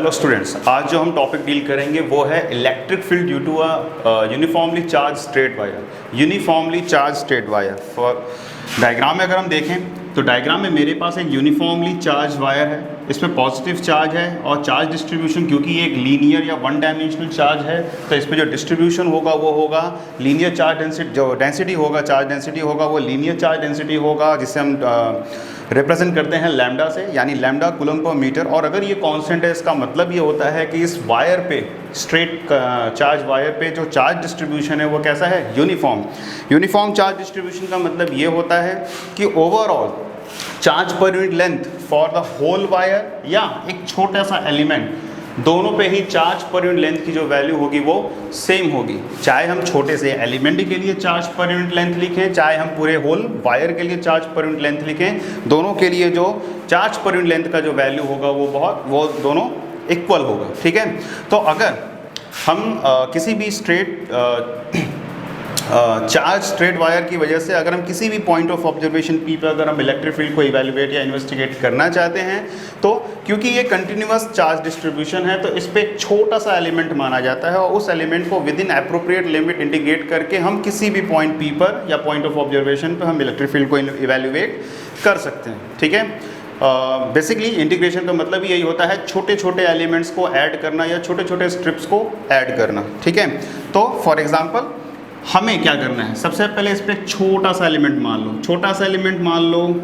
Hello students, आज जो हम टॉपिक डील करेंगे वो है electric field due to a uniformly charge straight wire. Uniformly charge straight wire for diagram में अगर हम देखें तो डायग्राम में मेरे पास एक यूनिफॉर्मली चार्ज वायर है, इसमें पॉजिटिव चार्ज है और चार्ज डिस्ट्रीब्यूशन, क्योंकि ये एक लीनियर या वन डायमेंशनल चार्ज है तो इस पर जो डिस्ट्रीब्यूशन होगा वो होगा लीनियर चार्ज डेंसिटी। जो डेंसिटी होगा, चार्ज डेंसिटी होगा वो लीनियर चार्ज डेंसिटी होगा, जिसे हम रिप्रेजेंट करते हैं लैम्डा से, यानी लैम्डा कूलम पर मीटर। और अगर ये कांस्टेंट है, इसका मतलब ये होता है कि इस वायर पे, स्ट्रेट चार्ज वायर पे जो चार्ज डिस्ट्रीब्यूशन है वो कैसा है, यूनिफॉर्म। यूनिफॉर्म चार्ज डिस्ट्रीब्यूशन का मतलब ये होता है कि overall charge per unit length for the whole wire या एक छोटा सा एलिमेंट, दोनों पे ही चार्ज पर यूनिट लेंथ की जो वैल्यू होगी वो सेम होगी। चाहे हम छोटे से एलिमेंट के लिए चार्ज पर यूनिट लेंथ लिखें, चाहे हम पूरे होल वायर के लिए चार्ज पर यूनिट लेंथ लिखें, दोनों के लिए जो चार्ज पर यूनिट लेंथ का जो वैल्यू होगा वो दोनों इक्वल होगा। ठीक है, तो अगर हम किसी भी चार्ज स्ट्रेट वायर की वजह से अगर हम किसी भी पॉइंट ऑफ ऑब्जर्वेशन पी पर अगर हम इलेक्ट्रिक फील्ड को इवैल्यूएट या इन्वेस्टिगेट करना चाहते हैं, तो क्योंकि ये कंटिन्यूअस चार्ज डिस्ट्रीब्यूशन है तो इस पर एक छोटा सा एलिमेंट माना जाता है और उस एलिमेंट को with in appropriate limit integrate करके हम किसी भी पॉइंट पी पर या पॉइंट ऑफ ऑब्जर्वेशन पर हम इलेक्ट्रिक फील्ड को इवैल्यूएट कर सकते हैं। ठीक है, बेसिकली इंटीग्रेशन का मतलब यही होता है छोटे छोटे एलिमेंट्स को ऐड करना या छोटे छोटे स्ट्रिप्स को ऐड करना। ठीक है, तो फॉर एग्जांपल हमें क्या करना है, सबसे पहले इस पर एक छोटा सा एलिमेंट मान लो, छोटा सा एलिमेंट मान लो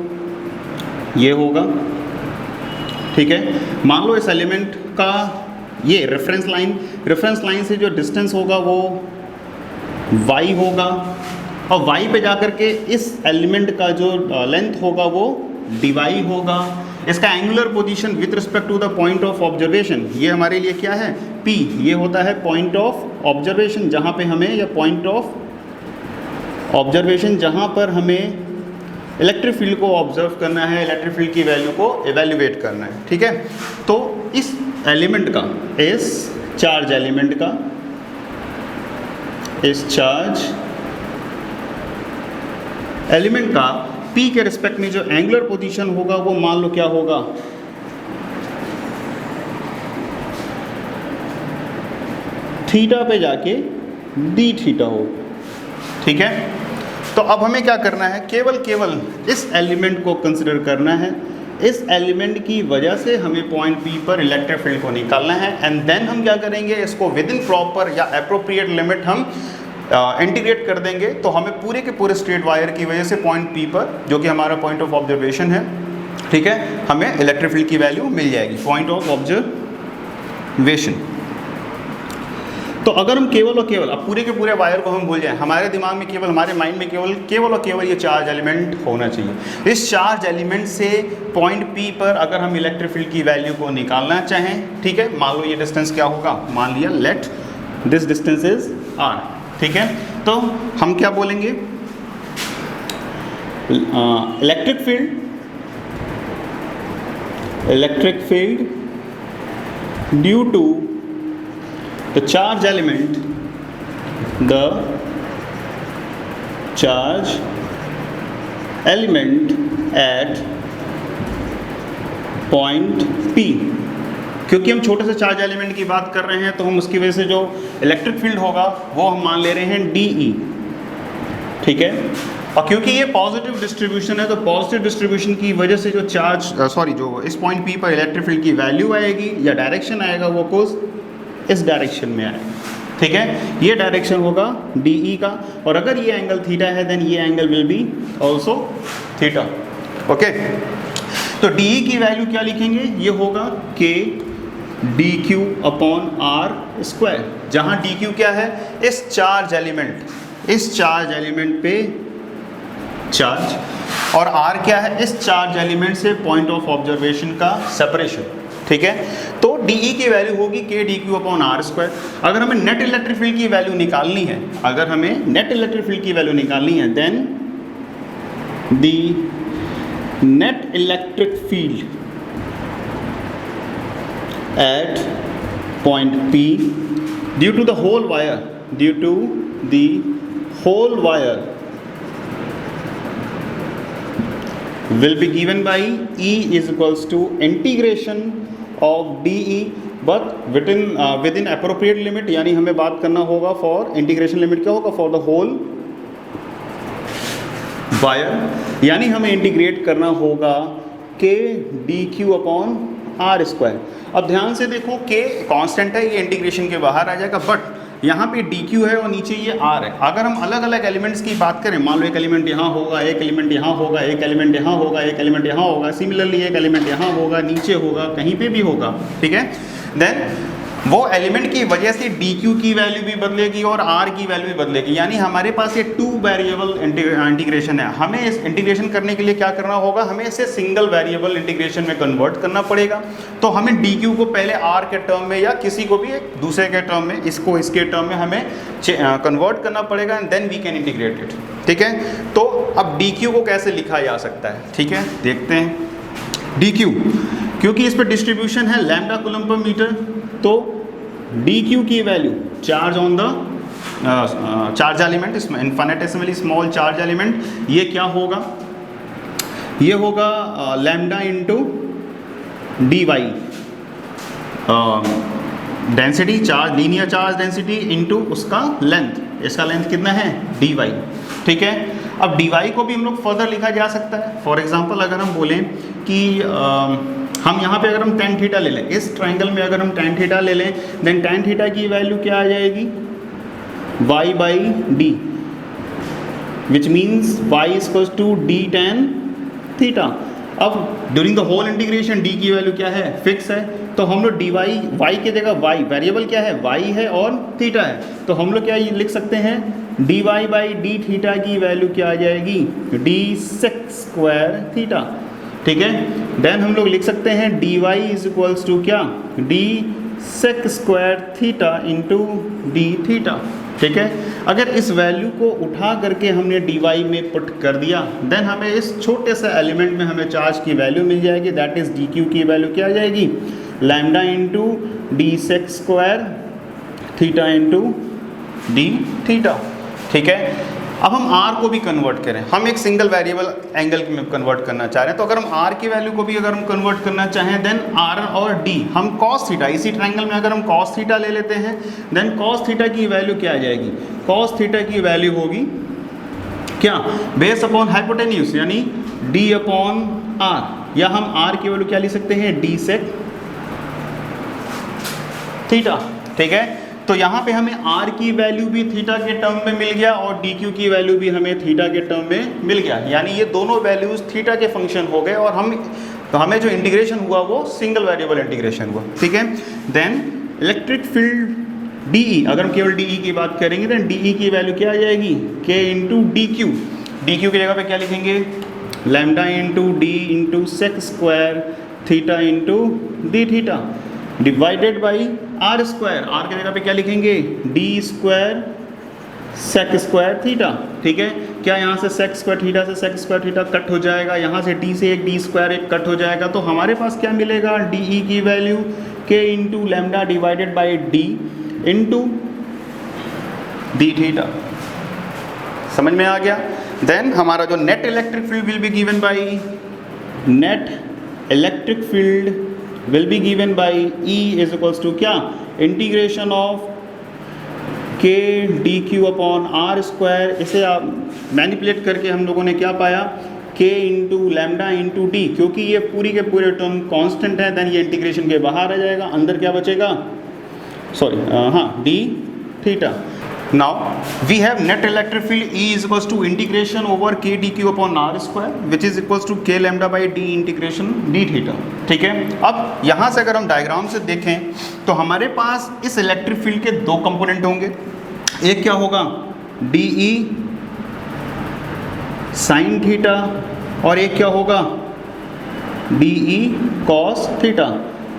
ये होगा। ठीक है, मान लो इस एलिमेंट का ये रेफरेंस लाइन से जो डिस्टेंस होगा वो y होगा और y पे जाकर के इस एलिमेंट का जो लेंथ होगा वो dy होगा। इसका angular position with respect to the point of observation, ये हमारे लिए क्या है, P, ये होता है पॉइंट ऑफ ऑब्जर्वेशन जहाँ पे हमें, या पॉइंट ऑफ ऑब्जर्वेशन जहाँ पर हमें इलेक्ट्रिक फील्ड को ऑब्जर्व करना है, इलेक्ट्रिक फील्ड की वैल्यू को इवैल्यूएट करना है। ठीक है, तो इस एलिमेंट का, इस चार्ज एलिमेंट का, इस चार्ज एलिमेंट का P के रिस्पेक्ट में जो एंगुलर पोजीशन होगा वो मान लो क्या होगा, थीटा पे जाके d थीटा हो। ठीक है, तो अब हमें क्या करना है, केवल इस एलिमेंट को कंसिडर करना है, इस एलिमेंट की वजह से हमें पॉइंट P पर इलेक्ट्रिक फील्ड को निकालना है एंड देन हम क्या करेंगे, इसको विद इन प्रॉपर या एप्रोप्रिएट लिमिट हम इंटीग्रेट कर देंगे। तो हमें पूरे के पूरे स्ट्रेट वायर की वजह से पॉइंट P पर, जो कि हमारा पॉइंट ऑफ ऑब्जर्वेशन है, ठीक है, हमें इलेक्ट्रिक फील्ड की वैल्यू मिल जाएगी, पॉइंट ऑफ ऑब्जर्वेशन। तो अगर हम केवल और केवल, अब पूरे के पूरे वायर को हम भूल जाएं, हमारे दिमाग में केवल, हमारे माइंड में केवल और केवल ये चार्ज एलिमेंट होना चाहिए। इस चार्ज एलिमेंट से पॉइंट P पर अगर हम इलेक्ट्रिक फील्ड की वैल्यू को निकालना चाहें, ठीक है, मान लो ये डिस्टेंस क्या होगा, मान लिया let this distance is r। ठीक है, तो हम क्या बोलेंगे, electric field due to the charge element at point P। क्योंकि हम छोटे से चार्ज एलिमेंट की बात कर रहे हैं तो हम उसकी वजह से जो इलेक्ट्रिक फील्ड होगा वो हम मान ले रहे हैं DE। ठीक है, और क्योंकि ये पॉजिटिव डिस्ट्रीब्यूशन है तो पॉजिटिव डिस्ट्रीब्यूशन की वजह से जो जो इस पॉइंट P पर इलेक्ट्रिक फील्ड की वैल्यू आएगी या डायरेक्शन आएगा वो कुछ इस डायरेक्शन में आएगा। ठीक है, ये डायरेक्शन होगा DE का, और अगर ये एंगल थीटा है देन ये angle will be also theta. Okay, तो DE की वैल्यू क्या लिखेंगे, ये होगा K dq upon r square, जहाँ dq क्या है, इस चार्ज एलिमेंट पे चार्ज, और r क्या है, इस चार्ज एलिमेंट से पॉइंट ऑफ ऑब्जर्वेशन का सेपरेशन। ठीक है, तो DE की वैल्यू होगी K dq upon r square. अगर हमें नेट इलेक्ट्रिक फील्ड की वैल्यू निकालनी है, then the net electric field at point P due to the whole wire will be given by E is equals to integration of DE but with in appropriate limit, यानी हमें बात करना होगा for integration limit क्या होगा, for the whole wire, यानी हमें integrate करना होगा के d q upon r square. अब ध्यान से देखो के कांस्टेंट है, ये इंटीग्रेशन के बाहर आ जाएगा, बट यहाँ पे डी क्यू है और नीचे ये आर है। अगर हम अलग अलग एलिमेंट्स की बात करें, मान लो एक एलिमेंट यहाँ होगा, एक एलिमेंट यहाँ होगा, एक एलिमेंट यहाँ होगा, एक एलिमेंट यहाँ होगा, सिमिलरली एक एलिमेंट यहाँ होगा, नीचे होगा, कहीं पे भी होगा, ठीक है, देन वो एलिमेंट की वजह से डी क्यू की वैल्यू भी बदलेगी और आर की वैल्यू भी बदलेगी। यानी हमारे पास ये 2 वेरिएबल इंटीग्रेशन है। हमें इस इंटीग्रेशन करने के लिए क्या करना होगा, हमें इसे सिंगल वेरिएबल इंटीग्रेशन में कन्वर्ट करना पड़ेगा। तो हमें डी क्यू को पहले आर के टर्म में या किसी को भी एक दूसरे के टर्म में, इसको इसके टर्म में हमें कन्वर्ट करना पड़ेगा and then we can integrate it, ठीक है। तो अब डी क्यू को कैसे लिखा जा सकता है, ठीक है, देखते हैं। डी क्यू, क्योंकि इस पर डिस्ट्रीब्यूशन है लैम्डा कूलम पर मीटर, तो डी क्यू की value charge on the charge element, infinitesimally small charge element, ये क्या होगा, ये होगा lambda into D Y, density charge, linear charge density into उसका लेंथ, इसका लेंथ कितना है डी वाई, ठीक है। अब डी वाई को भी हम लोग फर्दर लिखा जा सकता है। फॉर एग्जांपल अगर हम बोलें कि हम यहाँ पे अगर हम tan थीटा ले लें, इस ट्राइंगल में अगर हम tan थीटा ले लें, देन tan थीटा की वैल्यू क्या आ जाएगी, y by D, which means y equals to D tan theta. अब during the whole integration d की वैल्यू क्या है, फिक्स है, तो हम लोग डी वाई, वाई की जगह y, वेरिएबल क्या है y है और थीटा है, तो हम लोग क्या लिख सकते हैं, D y by d theta की वैल्यू क्या आ जाएगी, डी सेक स्क्वायर थीटा, ठीक है। देन हम लोग लिख सकते हैं D Y is equals to क्या, D sec square theta into D theta, ठीक है। अगर इस वैल्यू को उठा करके हमने डी वाई में पुट कर दिया, देन हमें इस छोटे से एलिमेंट में हमें चार्ज की वैल्यू मिल जाएगी, दैट इज डी क्यू की वैल्यू क्या आ जाएगी, lambda into d sec square theta into D theta, ठीक है। अब हम r को भी कन्वर्ट करें, हम एक सिंगल वेरिएबल एंगल में कन्वर्ट करना चाह रहे हैं, तो अगर हम r की वैल्यू को भी अगर हम कन्वर्ट करना चाहें, देन r और d, हम cos थीटा, इसी ट्राइंगल में अगर हम cos थीटा ले लेते हैं, देन cos थीटा की वैल्यू क्या आ जाएगी, cos थीटा की वैल्यू होगी क्या, बेस अपॉन हाइपोटेन्यूज यानी d अपॉन r, या हम r की वैल्यू क्या लिख सकते हैं, d सेक थीटा, ठीक है। तो यहाँ पे हमें r की वैल्यू भी थीटा के टर्म में मिल गया और dq की वैल्यू भी हमें थीटा के टर्म में मिल गया, यानी ये दोनों वैल्यूज थीटा के फंक्शन हो गए और हमें जो इंटीग्रेशन हुआ वो सिंगल वेरिएबल इंटीग्रेशन हुआ, ठीक है। देन इलेक्ट्रिक फील्ड DE, अगर हम केवल DE की बात करेंगे, देन DE की वैल्यू क्या आ जाएगी, k into d q, d Q की जगह पे क्या लिखेंगे, lambda into d into sec square theta into D theta divided by r square, r की जगह पे क्या लिखेंगे, d square sec square theta, ठीक है। क्या यहाँ से सेक स्क्वायर थीटा से सेक स्क्वायर थीटा कट हो जाएगा, यहाँ से डी से एक डी स्क्वायर एक कट हो जाएगा, तो हमारे पास क्या मिलेगा, DE की value k into lambda divided by D into D theta, समझ में आ गया। देन हमारा जो net electric field will be given by, net electric field will be given by E is equals to क्या, integration of k dq upon r square, इसे आप manipulate करके हम लोगों ने क्या पाया, k into lambda into d, क्योंकि ये पूरी के पूरे टर्म कांस्टेंट है, देन ये इंटीग्रेशन के बाहर आ जाएगा, अंदर क्या बचेगा, सॉरी हाँ d theta. Now we have net electric field E is equals to integration over k dq upon r square which is equals to k lambda by D integration d theta, ठीक है। अब यहाँ से अगर हम diagram से देखें तो हमारे पास इस इलेक्ट्रिक फील्ड के दो कंपोनेंट होंगे, एक क्या होगा DE साइन थीटा और एक क्या होगा DE कॉस थीटा।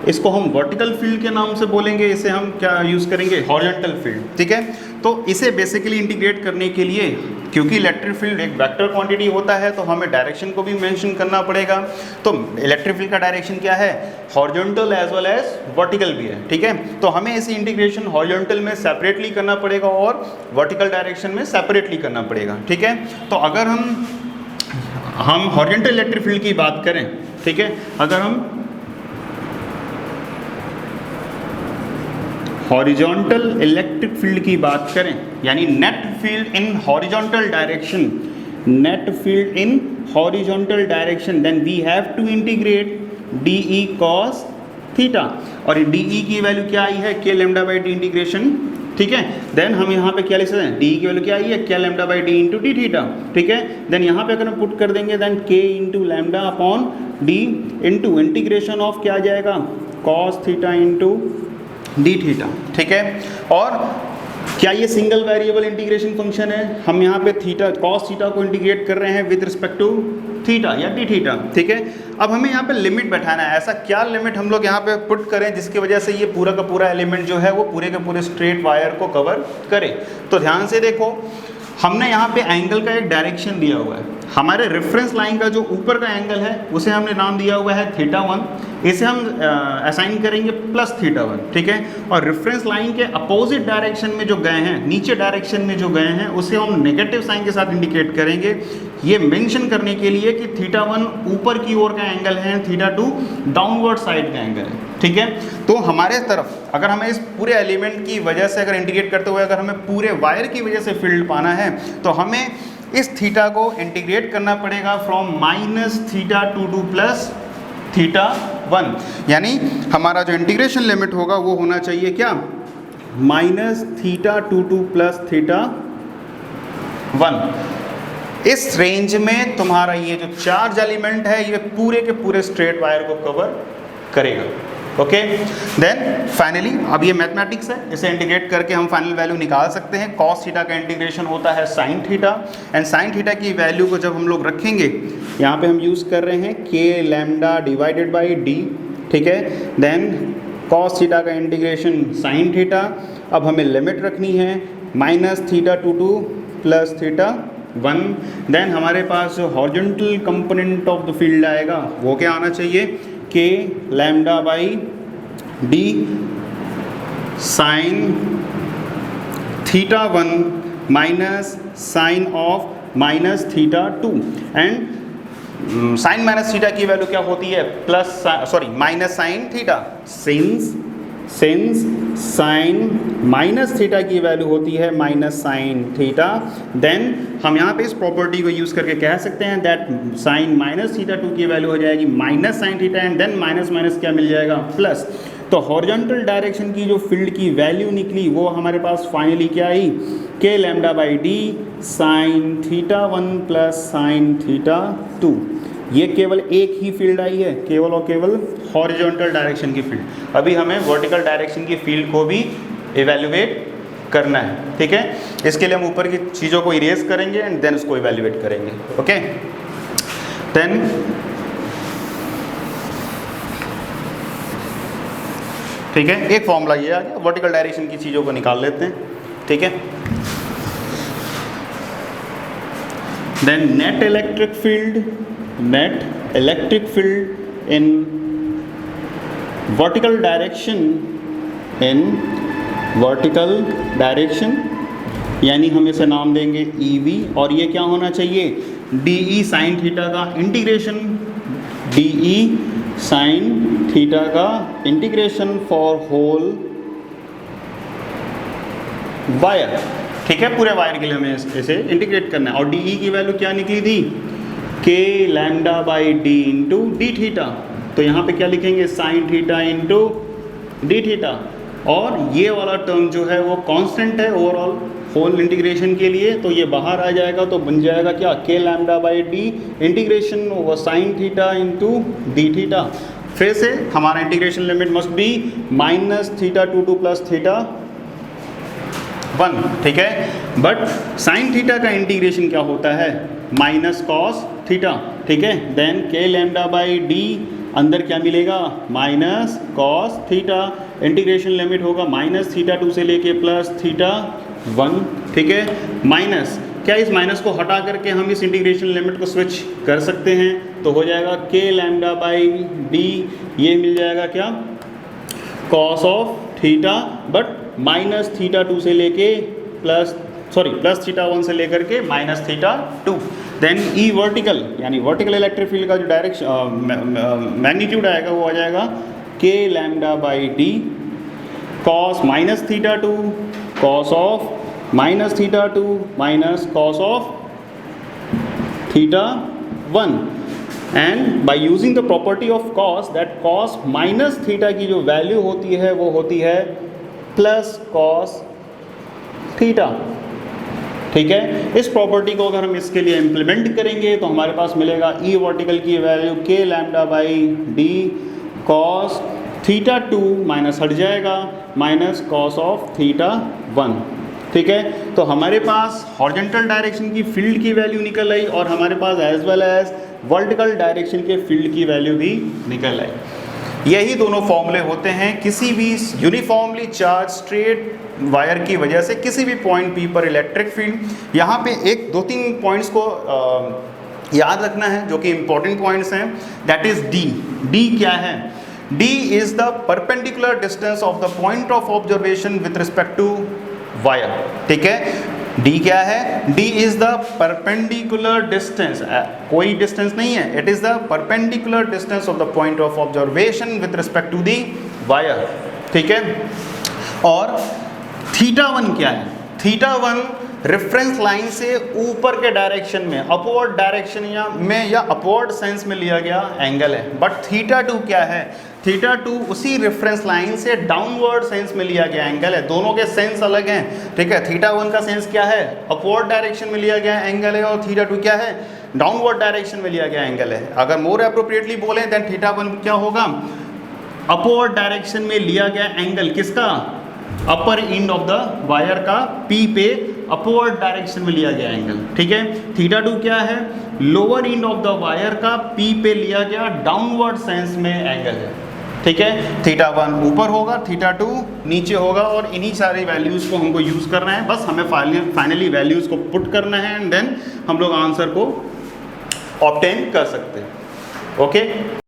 इसको हम वर्टिकल फील्ड के नाम से बोलेंगे, इसे हम क्या यूज़ करेंगे, हॉरिजॉन्टल फील्ड, ठीक है। तो इसे बेसिकली इंटीग्रेट करने के लिए, क्योंकि इलेक्ट्रिक फील्ड एक वेक्टर क्वांटिटी होता है, तो हमें डायरेक्शन को भी मेंशन करना पड़ेगा। तो इलेक्ट्रिक फील्ड का डायरेक्शन क्या है, horizontal as well as vertical भी है, ठीक है। तो हमें इसी इंटीग्रेशन हॉरिजॉन्टल में सेपरेटली करना पड़ेगा और वर्टिकल डायरेक्शन में सेपरेटली करना पड़ेगा, ठीक है। तो अगर हम हॉरिजॉन्टल इलेक्ट्रिक फील्ड की बात करें, ठीक है, अगर हम हॉरिजॉन्टल इलेक्ट्रिक फील्ड की बात करें, यानी net field in horizontal direction, net field in horizontal direction, then we have to integrate d E cos theta, और डी ई की वैल्यू क्या आई है, के लैम्डा बाई डी इंटीग्रेशन, ठीक है। देन हम यहाँ पे क्या लिख सकते हैं, डी की वैल्यू क्या आई है, के lambda by D into D theta, ठीक है। देन यहाँ पे अगर हम पुट कर देंगे, देन के into lambda upon D into integration of क्या आ जाएगा, cos theta into D theta, ठीक है। और क्या ये सिंगल वेरिएबल इंटीग्रेशन फंक्शन है, हम यहाँ पे थीटा कॉस थीटा को इंटीग्रेट कर रहे हैं विद रिस्पेक्ट टू थीटा या डी थीटा, ठीक है। अब हमें यहाँ पे लिमिट बैठाना है, ऐसा क्या लिमिट हम लोग यहाँ पे पुट करें जिसकी वजह से ये पूरा का पूरा एलिमेंट जो है वो पूरे के पूरे स्ट्रेट वायर को कवर करे। तो ध्यान से देखो, हमने यहाँ पे एंगल का एक डायरेक्शन दिया हुआ है, हमारे रेफरेंस लाइन का जो ऊपर का एंगल है उसे हमने नाम दिया हुआ है θ1, इसे हम असाइन करेंगे प्लस θ1, ठीक है। और रेफरेंस लाइन के अपोजिट डायरेक्शन में जो गए हैं, नीचे डायरेक्शन में जो गए हैं, उसे हम नेगेटिव साइन के साथ इंडिकेट करेंगे, ये मेंशन करने के लिए कि θ1 ऊपर की ओर का एंगल है, θ2 डाउनवर्ड साइड का एंगल है, ठीक है। तो हमारे तरफ अगर हमें इस पूरे एलिमेंट की वजह से अगर इंटीग्रेट करते हुए अगर हमें पूरे वायर की वजह से फील्ड पाना है, तो हमें इस थीटा को इंटीग्रेट करना पड़ेगा फ्रॉम -θ22 प्लस θ1, यानी हमारा जो इंटीग्रेशन लिमिट होगा वो होना चाहिए क्या, -θ22 प्लस θ1। इस रेंज में तुम्हारा ये जो चार्ज एलिमेंट है ये पूरे के पूरे स्ट्रेट वायर को कवर करेगा, ओके। देन फाइनली अब ये मैथमेटिक्स है, इसे इंटीग्रेट करके हम फाइनल वैल्यू निकाल सकते हैं। कॉस थीटा का इंटीग्रेशन होता है sign theta, and sine theta की वैल्यू को जब हम लोग रखेंगे, यहाँ पे हम यूज़ कर रहे हैं के लैम्डा डिवाइडेड बाई डी, ठीक है। देन कॉस थीटा का इंटीग्रेशन साइन थीटा, अब हमें लिमिट रखनी है -θ22 प्लस θ1। देन हमारे पास जो horizontal component of the field आएगा वो क्या आना चाहिए, K lambda by D sine θ1 minus sine of -θ2, and sine minus theta की वैल्यू क्या होती है, plus sorry minus sine theta, since sine minus theta की वैल्यू होती है माइनस साइन थीटा। देन हम यहाँ पे इस प्रॉपर्टी को यूज़ करके कह सकते हैं दैट साइन -θ2 की वैल्यू हो जाएगी minus sine theta, and then minus minus क्या मिल जाएगा, प्लस। तो हॉरिजॉन्टल डायरेक्शन की जो फील्ड की वैल्यू निकली वो हमारे पास फाइनली क्या आई, K lambda by D sine θ1 plus sine θ2। ये केवल एक ही फील्ड आई है, केवल और केवल हॉरिजॉन्टल डायरेक्शन की फील्ड। अभी हमें वर्टिकल डायरेक्शन की फील्ड को भी इवैल्यूएट करना है, ठीक है। इसके लिए हम ऊपर की चीज़ों को इरेज करेंगे एंड देन उसको इवैल्यूएट करेंगे, ओके। देन ठीक है, एक फॉर्मूला ये आ गया, वर्टिकल डायरेक्शन की चीज़ों को निकाल लेते हैं, ठीक है। Then net electric field in vertical direction, यानी हम इसे नाम देंगे EV, और ये क्या होना चाहिए, DE साइन थीटा का इंटीग्रेशन, DE साइन थीटा का इंटीग्रेशन फॉर होल वायर, ठीक है। पूरे वायर के लिए हमें इसे इंटीग्रेट करना है। और DE की वैल्यू क्या निकली थी, के lambda by D into D theta, तो यहाँ पे क्या लिखेंगे, sign theta into D theta, और ये वाला टर्म जो है वो कांस्टेंट है ओवरऑल होल इंटीग्रेशन के लिए, तो ये बाहर आ जाएगा, तो बन जाएगा क्या, K lambda by D integration over sine theta into D theta. फिर से हमारा integration limit must be -θ22 plus θ1, ठीक है। बट साइन थीटा का इंटीग्रेशन क्या होता है, माइनस कॉस थीटा, ठीक है। देन के लैम्डा बाई डी अंदर क्या मिलेगा, minus cos theta, integration limit होगा -θ2 से लेके प्लस θ1, ठीक है। माइनस क्या, इस माइनस को हटा करके हम इस इंटीग्रेशन लिमिट को स्विच कर सकते हैं, तो हो जाएगा के लैम्डा बाई डी, ये मिल जाएगा क्या, कॉस ऑफ थीटा, बट -θ2 से लेके प्लस θ1 से लेकर के -θ2। देन ई वर्टिकल, यानी वर्टिकल इलेक्ट्रिक फील्ड का जो डायरेक्शन मैग्नीट्यूड आएगा वो आ जाएगा के lambda by D cos minus theta 2 cos of minus theta 2 minus cos of theta 1, and by using the property of cos, that cos minus theta की जो value होती है वो होती है प्लस cos थीटा। ठीक है, इस प्रॉपर्टी को अगर हम इसके लिए इम्प्लीमेंट करेंगे तो हमारे पास मिलेगा ई वर्टिकल की value k lambda by D cos theta 2 minus हट जाएगा माइनस cos ऑफ थीटा 1। ठीक है, तो हमारे पास हॉरिजॉन्टल डायरेक्शन की फील्ड की वैल्यू निकल आई और हमारे पास as well as vertical direction के फील्ड की वैल्यू भी निकल आई। यही दोनों फॉर्मूले होते हैं किसी भी यूनिफॉर्मली चार्ज स्ट्रेट वायर की वजह से किसी भी पॉइंट पी पर इलेक्ट्रिक फील्ड। यहाँ पे एक दो तीन पॉइंट्स को याद रखना है जो कि इंपॉर्टेंट पॉइंट्स हैं, दैट इज डी। डी क्या है? D is the perpendicular distance of the point of observation with respect to wire. ठीक है, डी क्या है? D is the perpendicular distance, कोई डिस्टेंस नहीं है, it is the perpendicular distance of the point of observation with respect to the wire. ठीक है, और थीटा 1 क्या है? थीटा 1 रेफरेंस लाइन से ऊपर के डायरेक्शन में अपवर्ड डायरेक्शन या अपवर्ड सेंस में लिया गया एंगल है। बट थीटा 2 क्या है? थीटा 2 उसी रेफरेंस लाइन से डाउनवर्ड सेंस में लिया गया एंगल है। दोनों के सेंस अलग हैं। ठीक है, थीटा 1 का सेंस क्या है? अपवर्ड डायरेक्शन में लिया गया एंगल है और थीटा 2 क्या है? डाउनवर्ड डायरेक्शन में लिया गया एंगल है। अगर मोर अप्रोप्रिएटली बोलें देन थीटा 1 क्या होगा? अपवर्ड डायरेक्शन में लिया गया एंगल किसका? अपर एंड ऑफ द वायर का पी पे अपवर्ड डायरेक्शन में लिया गया एंगल। ठीक है, थीटा 2 क्या है? Lower end of the wire का पी पे लिया गया डाउनवर्ड सेंस में एंगल है। ठीक है, थीटा 1 ऊपर होगा, थीटा 2 नीचे होगा और इन्हीं सारी वैल्यूज़ को हमको यूज़ करना है। बस हमें फाइनली वैल्यूज़ को पुट करना है एंड देन हम लोग आंसर को ऑब्टेन कर सकते हैं। ओके।